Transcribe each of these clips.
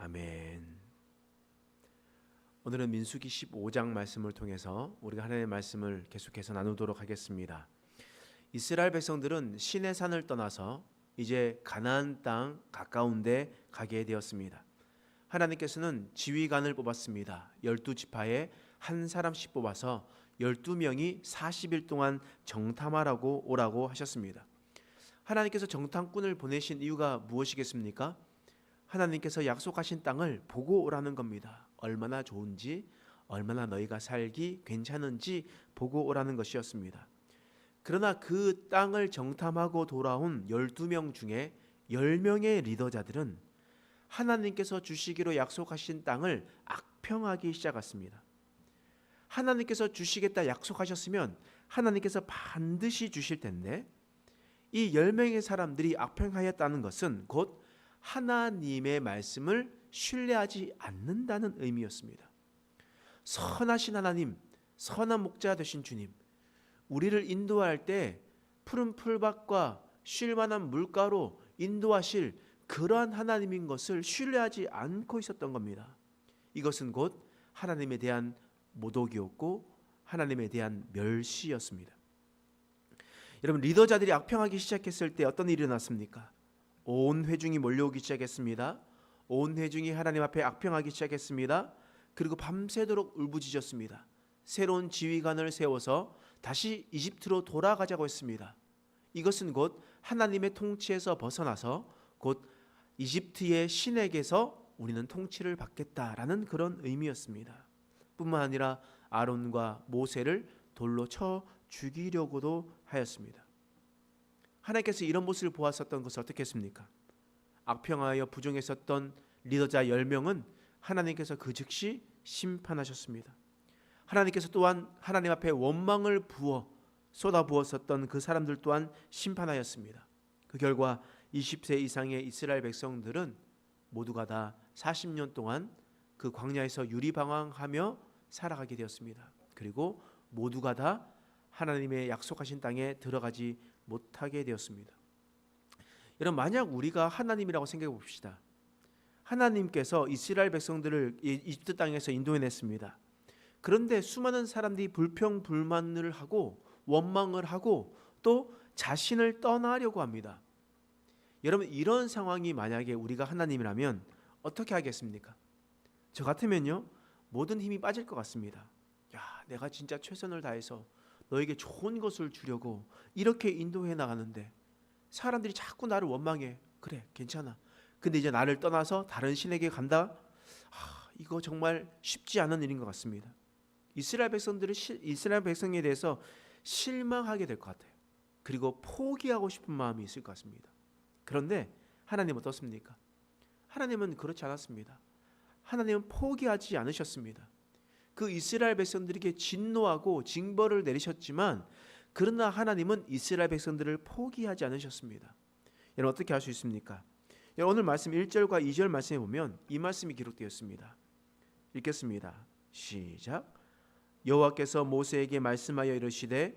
아멘. 오늘은 민수기 15장 말씀을 통해서 우리가 하나님의 말씀을 계속해서 나누도록 하겠습니다. 이스라엘 백성들은 시내산을 떠나서 이제 가나안 땅 가까운 데 가게 되었습니다. 하나님께서는 지휘관을 뽑았습니다. 12지파에 한 사람씩 뽑아서 12명이 40일 동안 정탐하라고 오라고 하셨습니다. 하나님께서 정탐꾼을 보내신 이유가 무엇이겠습니까? 하나님께서 약속하신 땅을 보고 오라는 겁니다. 얼마나 좋은지, 얼마나 너희가 살기 괜찮은지 보고 오라는 것이었습니다. 그러나 그 땅을 정탐하고 돌아온 12명 중에 10명의 리더자들은 하나님께서 주시기로 약속하신 땅을 악평하기 시작했습니다. 하나님께서 주시겠다 약속하셨으면 하나님께서 반드시 주실 텐데, 이 10명의 사람들이 악평하였다는 것은 곧 하나님의 말씀을 신뢰하지 않는다는 의미였습니다. 선하신 하나님, 선한 목자 되신 주님, 우리를 인도할 때 푸른 풀밭과 쉴만한 물가로 인도하실 그러한 하나님인 것을 신뢰하지 않고 있었던 겁니다. 이것은 곧 하나님에 대한 모독이었고 하나님에 대한 멸시였습니다. 여러분, 리더자들이 악평하기 시작했을 때 어떤 일이 일어났습니까? 온 회중이 몰려오기 시작했습니다. 온 회중이 하나님 앞에 악평하기 시작했습니다. 그리고 밤새도록 울부짖었습니다. 새로운 지휘관을 세워서 다시 이집트로 돌아가자고 했습니다. 이것은 곧 하나님의 통치에서 벗어나서 곧 이집트의 신에게서 우리는 통치를 받겠다라는 그런 의미였습니다. 뿐만 아니라 아론과 모세를 돌로 쳐 죽이려고도 하였습니다. 하나님께서 이런 모습을 보았었던 것을 어떻게 했습니까? 악평하여 부정했었던 리더자 10명은 하나님께서 그 즉시 심판하셨습니다. 하나님께서 또한 하나님 앞에 원망을 쏟아부었었던 그 사람들 또한 심판하였습니다. 그 결과 20세 이상의 이스라엘 백성들은 모두가 다 40년 동안 그 광야에서 유리방황하며 살아가게 되었습니다. 그리고 모두가 다 하나님의 약속하신 땅에 들어가지 못하게 되었습니다. 여러분, 만약 우리가 하나님이라고 생각해 봅시다. 하나님께서 이스라엘 백성들을 이집트 땅에서 인도해냈습니다. 그런데 수많은 사람들이 불평불만을 하고 원망을 하고 또 자신을 떠나려고 합니다. 여러분, 이런 상황이 만약에 우리가 하나님이라면 어떻게 하겠습니까? 저 같으면요, 모든 힘이 빠질 것 같습니다. 야, 내가 진짜 최선을 다해서 너에게 좋은 것을 주려고 이렇게 인도해 나가는데 사람들이 자꾸 나를 원망해. 그래, 괜찮아. 근데 이제 나를 떠나서 다른 신에게 간다? 이거 정말 쉽지 않은 일인 것 같습니다. 이스라엘 백성에 대해서 실망하게 될 것 같아요. 그리고 포기하고 싶은 마음이 있을 것 같습니다. 그런데 하나님은 어떻습니까? 하나님은 그렇지 않았습니다. 하나님은 포기하지 않으셨습니다. 그 이스라엘 백성들에게 진노하고 징벌을 내리셨지만 그러나 하나님은 이스라엘 백성들을 포기하지 않으셨습니다. 여러분, 어떻게 할 수 있습니까? 오늘 말씀 1절과 2절 말씀에 보면 이 말씀이 기록되었습니다. 읽겠습니다. 시작. 여호와께서 모세에게 말씀하여 이르시되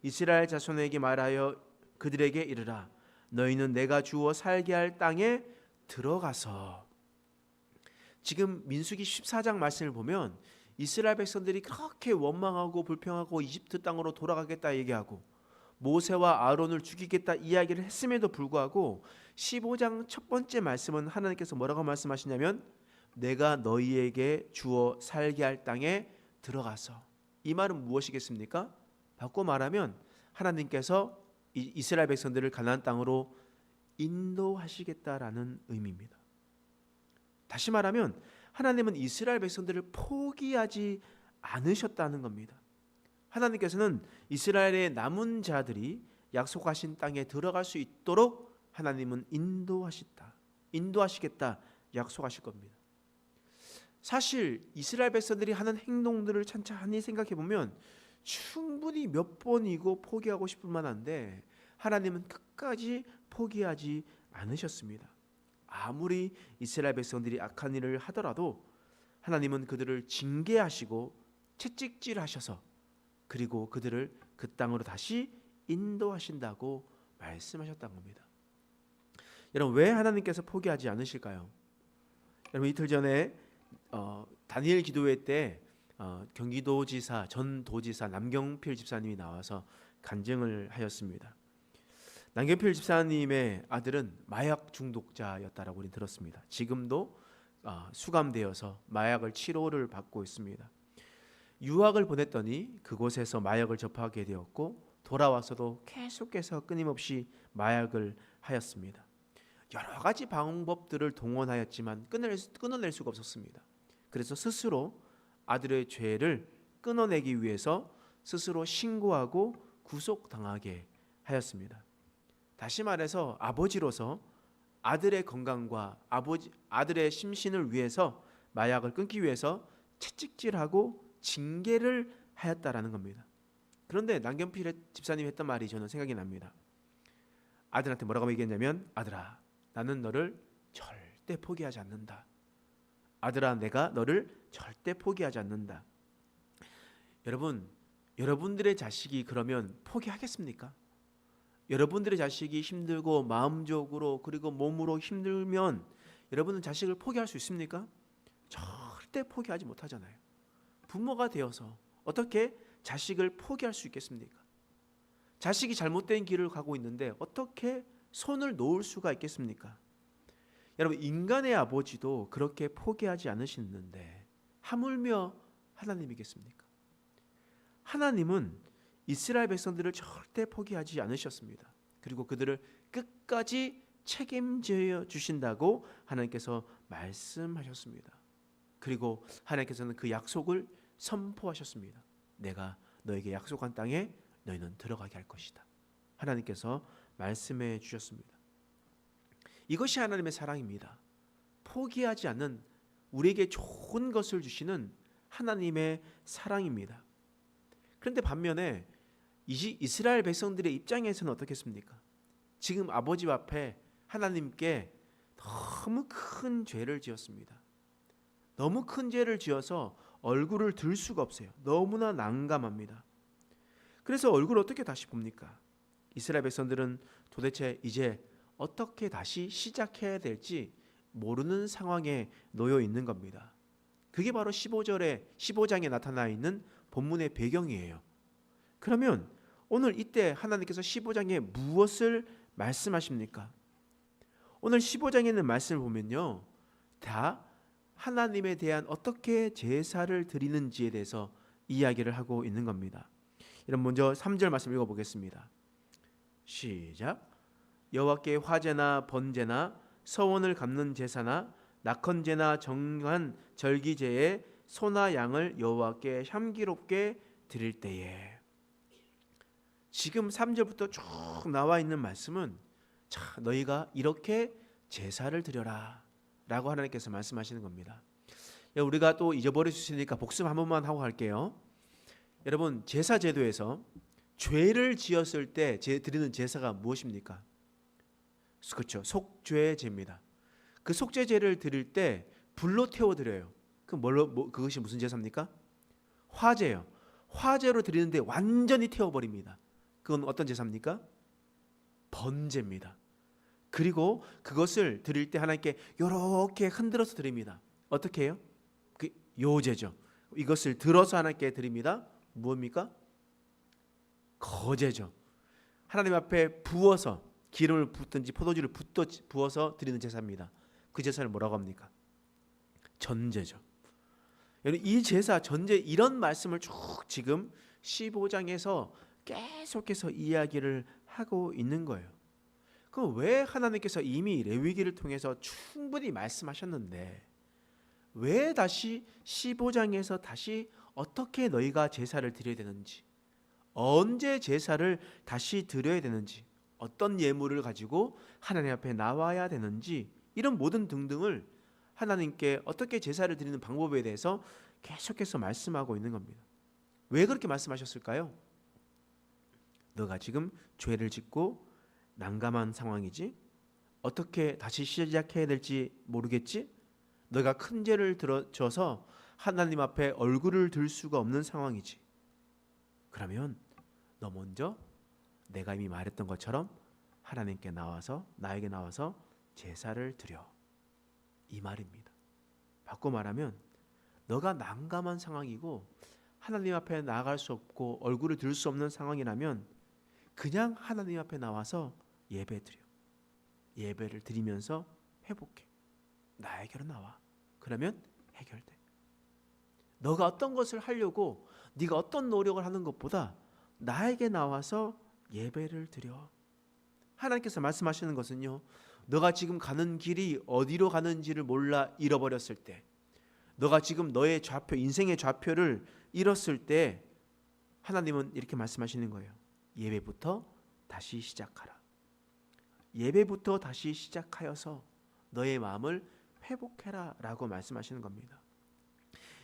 이스라엘 자손에게 말하여 그들에게 이르라. 너희는 내가 주어 살게 할 땅에 들어가서. 지금 민수기 14장 말씀을 보면 이스라엘 백성들이 그렇게 원망하고 불평하고 이집트 땅으로 돌아가겠다 얘기하고 모세와 아론을 죽이겠다 이야기를 했음에도 불구하고 15장 첫 번째 말씀은 하나님께서 뭐라고 말씀하시냐면 내가 너희에게 주어 살게 할 땅에 들어가서. 이 말은 무엇이겠습니까? 바꿔 말하면 하나님께서 이스라엘 백성들을 가나안 땅으로 인도하시겠다라는 의미입니다. 다시 말하면 하나님은 이스라엘 백성들을 포기하지 않으셨다는 겁니다. 하나님께서는 이스라엘의 남은 자들이 약속하신 땅에 들어갈 수 있도록 하나님은 인도하시겠다 약속하실 겁니다. 사실 이스라엘 백성들이 하는 행동들을 찬찬히 생각해 보면 충분히 몇 번이고 포기하고 싶을 만한데 하나님은 끝까지 포기하지 않으셨습니다. 아무리 이스라엘 백성들이 악한 일을 하더라도 하나님은 그들을 징계하시고 채찍질하셔서 그리고 그들을 그 땅으로 다시 인도하신다고 말씀하셨다는 겁니다. 여러분, 왜 하나님께서 포기하지 않으실까요? 여러분 이틀 전에 다니엘 기도회 때 경기도지사 전 도지사 남경필 집사님이 나와서 간증을 하였습니다. 남경필 집사님의 아들은 마약 중독자였다라고 우리 들었습니다. 지금도 수감되어서 마약을 치료를 받고 있습니다. 유학을 보냈더니 그곳에서 마약을 접하게 되었고 돌아와서도 계속해서 끊임없이 마약을 하였습니다. 여러 가지 방법들을 동원하였지만 끊어낼 수가 없었습니다. 그래서 스스로 아들의 죄를 끊어내기 위해서 스스로 신고하고 구속당하게 하였습니다. 다시 말해서 아버지로서 아들의 건강과 아들의 심신을 위해서 마약을 끊기 위해서 채찍질하고 징계를 하였다라는 겁니다. 그런데 남경필 집사님이 했던 말이 저는 생각이 납니다. 아들한테 뭐라고 얘기했냐면, 아들아, 나는 너를 절대 포기하지 않는다. 아들아, 내가 너를 절대 포기하지 않는다. 여러분, 여러분들의 자식이 그러면 포기하겠습니까? 여러분들의 자식이 힘들고 마음적으로 그리고 몸으로 힘들면 여러분은 자식을 포기할 수 있습니까? 절대 포기하지 못하잖아요. 부모가 되어서 어떻게 자식을 포기할 수 있겠습니까? 자식이 잘못된 길을 가고 있는데 어떻게 손을 놓을 수가 있겠습니까? 여러분, 인간의 아버지도 그렇게 포기하지 않으시는데 하물며 하나님이겠습니까? 하나님은 이스라엘 백성들을 절대 포기하지 않으셨습니다. 그리고 그들을 끝까지 책임져 주신다고 하나님께서 말씀하셨습니다. 그리고 하나님께서는 그 약속을 선포하셨습니다. 내가 너에게 약속한 땅에 너희는 들어가게 할 것이다. 하나님께서 말씀해 주셨습니다. 이것이 하나님의 사랑입니다. 포기하지 않는, 우리에게 좋은 것을 주시는 하나님의 사랑입니다. 그런데 반면에 이스라엘 백성들의 입장에서는 어떻겠습니까? 지금 아버지 앞에 하나님께 너무 큰 죄를 지었습니다. 너무 큰 죄를 지어서 얼굴을 들 수가 없어요. 너무나 난감합니다. 그래서 얼굴을 어떻게 다시 봅니까? 이스라엘 백성들은 도대체 이제 어떻게 다시 시작해야 될지 모르는 상황에 놓여 있는 겁니다. 그게 바로 15장에 나타나 있는 본문의 배경이에요. 그러면 오늘 이때 하나님께서 15장에 무엇을 말씀하십니까? 오늘 15장에 있는 말씀을 보면요, 다 하나님에 대한 어떻게 제사를 드리는지에 대해서 이야기를 하고 있는 겁니다. 여러분, 먼저 3절 말씀 읽어보겠습니다. 시작. 여호와께 화제나 번제나 서원을 갚는 제사나 낙헌제나 정한 절기제에 소나 양을 여호와께 향기롭게 드릴 때에. 지금 3절부터 쭉 나와 있는 말씀은, 자, 너희가 이렇게 제사를 드려라 라고 하나님께서 말씀하시는 겁니다. 우리가 또 잊어버릴 수 있으니까 복습 한 번만 하고 갈게요. 여러분, 제사 제도에서 죄를 지었을 때 드리는 제사가 무엇입니까? 그렇죠, 속죄제입니다. 그 속죄제를 드릴 때 불로 태워드려요. 그것이 무슨 제사입니까? 화제예요. 화제로 드리는데 완전히 태워버립니다. 그건 어떤 제사입니까? 번제입니다. 그리고 그것을 드릴 때 하나님께 이렇게 흔들어서 드립니다. 어떻게 해요? 그 요제죠. 이것을 들어서 하나님께 드립니다. 무엇입니까? 거제죠. 하나님 앞에 부어서 기름을 붓든지 포도주를 부어서 드리는 제사입니다. 그 제사를 뭐라고 합니까? 전제죠. 이 제사, 전제, 이런 말씀을 쭉 지금 15장에서 계속해서 이야기를 하고 있는 거예요. 그럼 왜 하나님께서 이미 레위기를 통해서 충분히 말씀하셨는데 왜 다시 15장에서 다시 어떻게 너희가 제사를 드려야 되는지, 언제 제사를 다시 드려야 되는지, 어떤 예물을 가지고 하나님 앞에 나와야 되는지, 이런 모든 등등을 하나님께 어떻게 제사를 드리는 방법에 대해서 계속해서 말씀하고 있는 겁니다. 왜 그렇게 말씀하셨을까요? 너가 지금 죄를 짓고 난감한 상황이지? 어떻게 다시 시작해야 될지 모르겠지? 너가 큰 죄를 져서 하나님 앞에 얼굴을 들 수가 없는 상황이지. 그러면 너 먼저 내가 이미 말했던 것처럼 하나님께 나에게 나와서 제사를 드려. 이 말입니다. 바꿔 말하면 너가 난감한 상황이고 하나님 앞에 나아갈 수 없고 얼굴을 들 수 없는 상황이라면 그냥 하나님 앞에 나와서 예배드려. 예배를 드리면서 회복해. 나에게로 나와. 그러면 해결돼. 너가 어떤 것을 하려고 네가 어떤 노력을 하는 것보다 나에게 나와서 예배를 드려. 하나님께서 말씀하시는 것은요, 너가 지금 가는 길이 어디로 가는지를 몰라 잃어버렸을 때, 너가 지금 너의 좌표, 인생의 좌표를 잃었을 때 하나님은 이렇게 말씀하시는 거예요. 예배부터 다시 시작하라. 예배부터 다시 시작하여서 너의 마음을 회복해라 라고 말씀하시는 겁니다.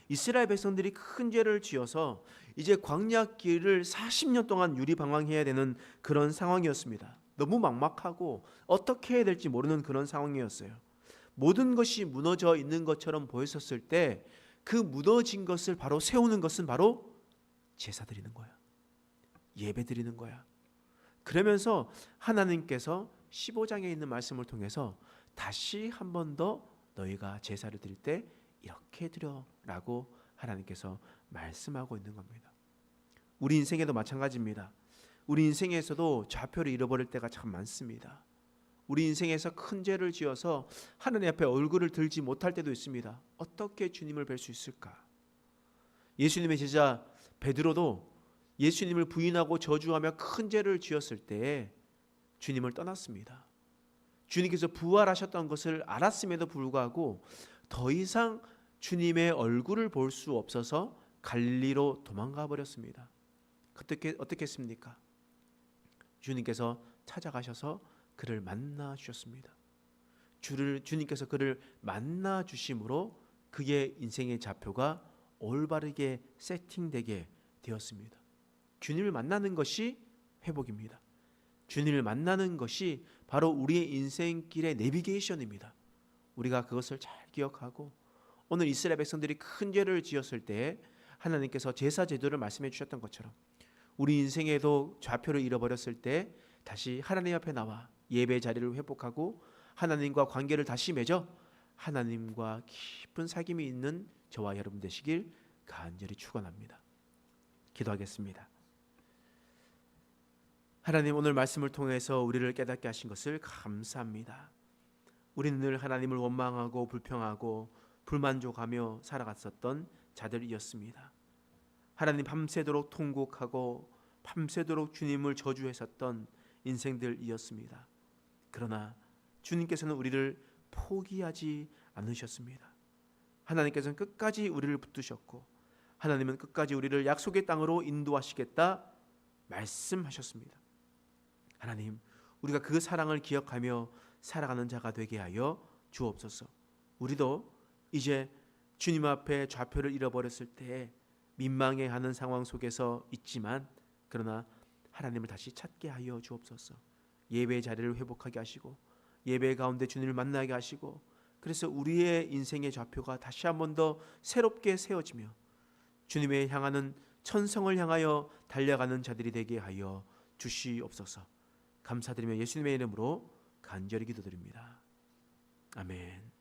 이스라엘 백성들이 큰 죄를 지어서 이제 광야 길을 40년 동안 유리방황해야 되는 그런 상황이었습니다. 너무 막막하고 어떻게 해야 될지 모르는 그런 상황이었어요. 모든 것이 무너져 있는 것처럼 보였었을 때 그 무너진 것을 바로 세우는 것은 바로 제사 드리는 거야. 예배 드리는 거야. 그러면서 하나님께서 15장에 있는 말씀을 통해서 다시 한 번 더 너희가 제사를 드릴 때 이렇게 드려라고 하나님께서 말씀하고 있는 겁니다. 우리 인생에도 마찬가지입니다. 우리 인생에서도 좌표를 잃어버릴 때가 참 많습니다. 우리 인생에서 큰 죄를 지어서 하나님 앞에 얼굴을 들지 못할 때도 있습니다. 어떻게 주님을 뵐 수 있을까? 예수님의 제자 베드로도 예수님을 부인하고 저주하며 큰 죄를 지었을 때 주님을 떠났습니다. 주님께서 부활하셨던 것을 알았음에도 불구하고 더 이상 주님의 얼굴을 볼 수 없어서 갈릴리로 도망가 버렸습니다. 어떻게 했습니까? 주님께서 찾아가셔서 그를 만나 주셨습니다. 주님께서 그를 만나 주심으로 그의 인생의 좌표가 올바르게 세팅되게 되었습니다. 주님을 만나는 것이 회복입니다. 주님을 만나는 것이 바로 우리의 인생길의 내비게이션입니다. 우리가 그것을 잘 기억하고 오늘 이스라엘 백성들이 큰 죄를 지었을 때 하나님께서 제사 제도를 말씀해 주셨던 것처럼 우리 인생에도 좌표를 잃어버렸을 때 다시 하나님 앞에 나와 예배 자리를 회복하고 하나님과 관계를 다시 맺어 하나님과 깊은 사귐이 있는 저와 여러분 되시길 간절히 축원합니다. 기도하겠습니다. 하나님, 오늘 말씀을 통해서 우리를 깨닫게 하신 것을 감사합니다. 우리는 늘 하나님을 원망하고 불평하고 불만족하며 살아갔었던 자들이었습니다. 하나님, 밤새도록 통곡하고 밤새도록 주님을 저주했었던 인생들이었습니다. 그러나 주님께서는 우리를 포기하지 않으셨습니다. 하나님께서는 끝까지 우리를 붙드셨고 하나님은 끝까지 우리를 약속의 땅으로 인도하시겠다 말씀하셨습니다. 하나님, 우리가 그 사랑을 기억하며 살아가는 자가 되게 하여 주옵소서. 우리도 이제 주님 앞에 좌표를 잃어버렸을 때 민망해하는 상황 속에서 있지만 그러나 하나님을 다시 찾게 하여 주옵소서. 예배의 자리를 회복하게 하시고 예배 가운데 주님을 만나게 하시고 그래서 우리의 인생의 좌표가 다시 한 번 더 새롭게 세워지며 주님의 향하는 천성을 향하여 달려가는 자들이 되게 하여 주시옵소서. 감사드리며 예수님의 이름으로 간절히 기도드립니다. 아멘.